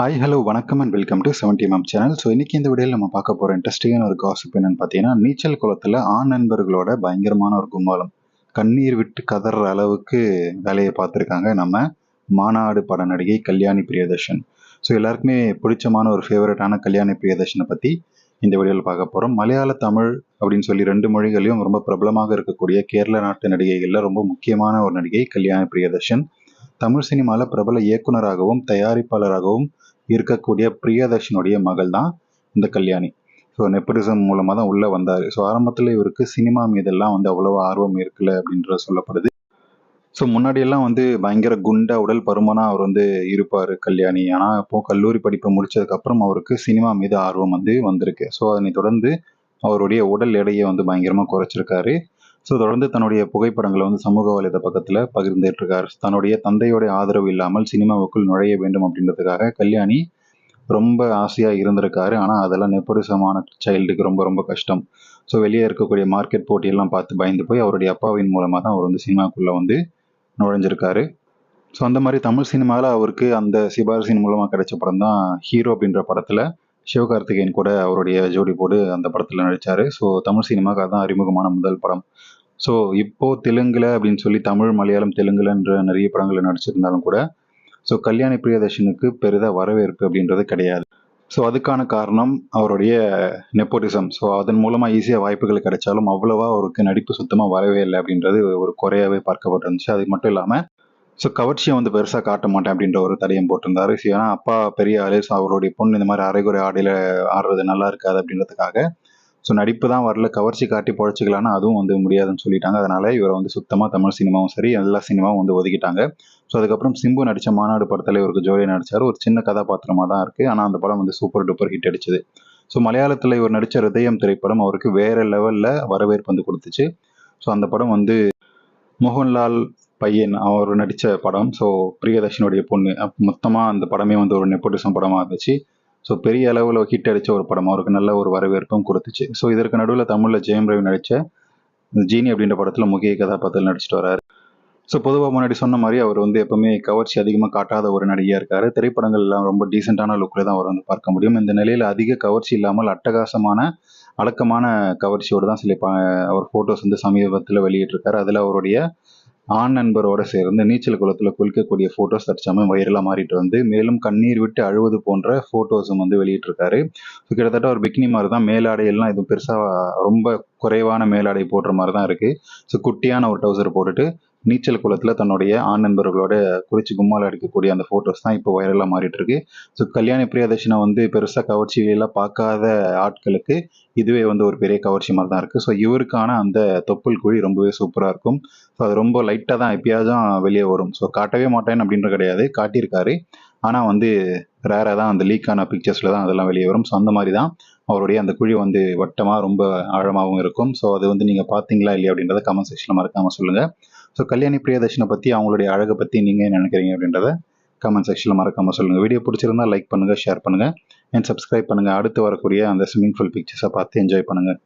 Hi hello வணக்கம் and welcome to 70mm channel. So இன்றைக்கி இந்த வீடியோவில் நம்ம பார்க்க போகிற இன்ட்ரெஸ்டிங்கான ஒரு காசிப் என்னென்னு பார்த்தீங்கன்னா, நீச்சல் குளத்தில் ஆண் நண்பர்களோட பயங்கரமான ஒரு கும்மாளம். கண்ணீர் விட்டு கதற அளவுக்கு வேலையை பார்த்துருக்காங்க நம்ம மாநாடு பட நடிகை கல்யாணி பிரியதர்ஷன். ஸோ எல்லாருக்குமே பிடிச்சமான ஒரு ஃபேவரட்டான கல்யாணி பிரியதர்ஷனை பற்றி இந்த வீடியோவில் பார்க்க போகிறோம். மலையாள தமிழ் அப்படின்னு சொல்லி 2 மொழிகளையும் ரொம்ப பிரபலமாக இருக்கக்கூடிய கேரள நாட்டு நடிகைகளில் ரொம்ப முக்கியமான ஒரு நடிகை கல்யாணி பிரியதர்ஷன். தமிழ் சினிமாவில் பிரபல இயக்குனராகவும் தயாரிப்பாளராகவும் இருக்கக்கூடிய பிரியதர்ஷனுடைய மகள் தான் இந்த கல்யாணி. ஸோ நெப்போட்டிசம் மூலமாக தான் உள்ளே வந்தார். ஸோ ஆரம்பத்தில் இவருக்கு சினிமா மீதெல்லாம் அவ்வளோ ஆர்வம் இருக்குல்ல அப்படின்றது சொல்லப்படுது. ஸோ முன்னாடியெல்லாம் பயங்கர குண்டா உடல் பருமனாக அவர் இருப்பார் கல்யாணி. ஆனால் இப்போது கல்லூரி படிப்பை முடித்ததுக்கப்புறம் அவருக்கு சினிமா மீது ஆர்வம் வந்திருக்கு. ஸோ அதனை தொடர்ந்து அவருடைய உடல் எடையை பயங்கரமாக குறைச்சிருக்காரு. ஸோ தொடர்ந்து தன்னுடைய புகைப்படங்களை சமூக வலைத பக்கத்தில் பகிர்ந்துட்டு இருக்காரு. தன்னுடைய தந்தையோடைய ஆதரவு இல்லாமல் சினிமாவுக்குள் நுழைய வேண்டும் அப்படின்றதுக்காக கல்யாணி ரொம்ப ஆசையாக இருந்திருக்காரு. ஆனால் அதெல்லாம் நெப்போட்டிசமான சைல்டுக்கு ரொம்ப ரொம்ப கஷ்டம். ஸோ வெளியே இருக்கக்கூடிய மார்க்கெட் போட்டியெல்லாம் பார்த்து பயந்து போய் அவருடைய அப்பாவின் மூலமாக தான் அவர் சினிமாக்குள்ளே நுழைஞ்சிருக்காரு. ஸோ அந்த மாதிரி தமிழ் சினிமாவில் அவருக்கு அந்த சிபாரிசின் மூலமாக கிடைச்ச படம் தான் ஹீரோ அப்படின்ற படத்தில் சிவகார்த்திகேயன் கூட அவருடைய ஜோடி போடு அந்த படத்தில் நடித்தார். ஸோ தமிழ் சினிமாவுக்கு அதுதான் அறிமுகமான முதல் படம். ஸோ இப்போது தெலுங்கில் அப்படின்னு சொல்லி தமிழ் மலையாளம் தெலுங்குலன்ற நிறைய படங்களில் நடிச்சிருந்தாலும் கூட ஸோ கல்யாணி பிரியதர்ஷனுக்கு பெரிதாக வரவேற்பு அப்படின்றது கிடையாது. ஸோ அதுக்கான காரணம் அவருடைய நெப்போட்டிசம். ஸோ அதன் மூலமாக ஈஸியாக வாய்ப்புகள் கிடைச்சாலும் அவ்வளோவா அவருக்கு நடிப்பு சுத்தமாக வரவே இல்லை அப்படின்றது ஒரு குறையாகவே பார்க்கப்பட்டிருந்துச்சு. அது மட்டும் இல்லாமல் ஸோ கவர்ச்சியை பெருசாக காட்ட மாட்டேன் அப்படின்ற ஒரு தடையம் போட்டிருந்தாரு. ஸோ ஏன்னா அப்பா பெரிய ஆளு, ஸோ அவருடைய பொண்ணு இந்த மாதிரி அரைகுறை ஆடையில் ஆடுறது நல்லா இருக்காது அப்படின்றதுக்காக ஸோ நடிப்பு தான் வரல, கவர்ச்சி காட்டி பொழைச்சிக்கலான்னு அதுவும் முடியாதுன்னு சொல்லிட்டாங்க. அதனால் இவரை சுத்தமாக தமிழ் சினிமாவும் சரி எல்லா சினிமாவும் ஒதுக்கிட்டாங்க. ஸோ அதுக்கப்புறம் சிம்பு நடித்த மாநாடு படத்தில் இவருக்கு ஜோடியாக நடித்தார். ஒரு சின்ன கதாபாத்திரமாக தான் இருக்குது. ஆனால் அந்த படம் சூப்பர் டூப்பர் ஹிட் அடிச்சது. ஸோ மலையாளத்தில் இவர் நடித்த ஹிருதயம் திரைப்படம் அவருக்கு வேறு லெவலில் வரவேற்பு கொடுத்துச்சு. ஸோ அந்த படம் மோகன்லால் பையன் அவர் நடித்த படம். ஸோ பிரியதர்ஷனுடைய பொண்ணு மொத்தமாக அந்த படமே ஒரு நெப்போட்டிசம் படமாக இருந்துச்சு. ஸோ பெரிய அளவில் ஹிட் அடித்த ஒரு படம், அவருக்கு நல்ல ஒரு வரவேற்பும் கொடுத்துச்சு. ஸோ இதற்கு நடுவில் தமிழில் ஜெயம் ரவி நடித்த ஜீனி அப்படின்ற படத்தில் முக்கிய கதாபாத்திரத்தில் நடிச்சிட்டு வராரு. ஸோ பொதுவாக முன்னாடி சொன்ன மாதிரி அவர் எப்பவுமே கவர்ச்சி அதிகமாக காட்டாத ஒரு நடிகையாக இருக்கார். திரைப்படங்கள் எல்லாம் ரொம்ப டீசெண்டான லுக்கில் தான் அவர் பார்க்க முடியும். இந்த நிலையில் அதிக கவர்ச்சி இல்லாமல் அட்டகாசமான அடக்கமான கவர்ச்சியோடு தான் சில அவர் ஃபோட்டோஸ் சமீபத்தில் வெளியிட்டிருக்காரு. அதில் அவருடைய ஆண் நண்பரோடு சேர்ந்து நீச்சல் குளத்தில் குளிக்கக்கூடிய ஃபோட்டோஸ் தற்சமயம் வைரலாக மாறிட்டு மேலும் கண்ணீர் விட்டு அழுவது போன்ற ஃபோட்டோஸும் வெளியிட்டிருக்காரு. ஸோ கிட்டத்தட்ட ஒரு பிக்னி மாதிரி தான், மேலாடையெல்லாம் எதுவும் பெருசாக ரொம்ப குறைவான மேலாடை போடுற மாதிரி தான் இருக்குது. ஸோ குட்டியான ஒரு டவுசர் போட்டுட்டு நீச்சல் குளத்தில் தன்னுடைய ஆண் நண்பர்களோட குறித்து கும்மால் அடிக்கக்கூடிய அந்த ஃபோட்டோஸ் தான் இப்போ வைரலாக மாறிட்டு இருக்கு. ஸோ கல்யாணி பிரியதர்ஷனை பெருசாக கவர்ச்சியெல்லாம் பார்க்காத ஆட்களுக்கு இதுவே ஒரு பெரிய கவர்ச்சி மாதிரி தான் இருக்குது. ஸோ இவருக்கான அந்த தொப்புள் குழி ரொம்பவே சூப்பராக இருக்கும். ஸோ அது ரொம்ப லைட்டாக தான் எப்பயாவது தான் வெளியே வரும். ஸோ காட்டவே மாட்டேன் அப்படின்ற கிடையாது, காட்டியிருக்காரு. ஆனால் ரேராக தான் அந்த லீக்கான பிக்சர்ஸில் தான் அதெல்லாம் வெளியே வரும். ஸோ அந்த மாதிரி தான் அவருடைய அந்த குழி வட்டமாக ரொம்ப ஆழமாகவும் இருக்கும். ஸோ அது நீங்கள் பார்த்தீங்களா இல்லையா அப்படின்றத கமெண்ட் செக்ஷனில் மறக்காமல் சொல்லுங்கள். ஸோ கல்யாணி பிரியதர்ஷனை பற்றி அவங்களுடைய அழகை பற்றி நீங்கள் என்ன நினைக்கிறீங்க அப்படின்றத கமெண்ட் செக்ஷனில் மறக்காமல் சொல்லுங்கள். வீடியோ பிடிச்சிருந்தா லைக் பண்ணுங்கள், ஷேர் பண்ணுங்கள் அண்ட் சப்ஸ்கிரைப் பண்ணுங்கள். அடுத்து வரக்கூடிய அந்த ஸ்விம்மிங் பூல் பிக்சர்ஸை பார்த்து என்ஜாய் பண்ணுங்கள்.